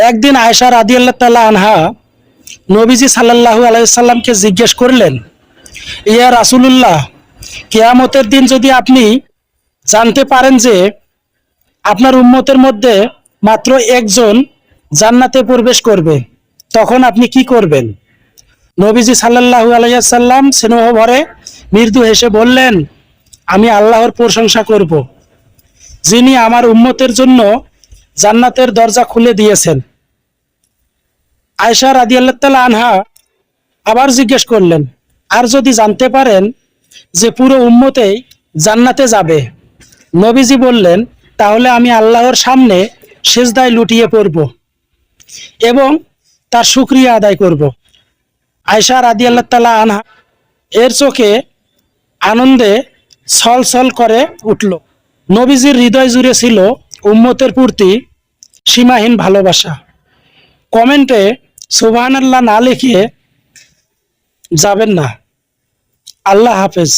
একদিন আয়েশা রাদিয়াল্লাহু তাআলা আনহা নবীজি সাল্লাল্লাহু আলাইহি সাল্লামকে জিজ্ঞেস করলেন, ইয়া রাসূলুল্লাহ, কিয়ামতের দিন যদি আপনি জানতে পারেন যে আপনার উম্মতের মধ্যে মাত্র একজন জান্নাতে প্রবেশ করবে, তখন আপনি কি করবেন? নবীজি সাল্লাল্লাহু আলাইহি সাল্লাম স্নেহ ভরে মৃদু হেসে বললেন, আমি আল্লাহর প্রশংসা করব, যিনি আমার উম্মতের জন্য জান্নাতের দরজা খুলে দিয়েছেন। আয়েশা রাদিয়াল্লাহু তাআলা আনহা আবার জিজ্ঞেস করলেন, আর যদি জানতে পারেন যে পুরো উম্মতেই জান্নাতে যাবে? নবীজি বললেন, তাহলে আমি আল্লাহর সামনে সিজদায় লুটিয়ে পড়ব এবং তার শুকরিয়া আদায় করব। আয়েশা রাদিয়াল্লাহু তাআলা আনহা এর চোখে আনন্দে ছলছল করে উঠল। নবীজির হৃদয় জুড়ে ছিল উম্মতের প্রতি সীমাহীন ভালোবাসা। কমেন্টে সুবহানাল্লাহ না লিখে যাবেন না। আল্লাহ হাফেজ।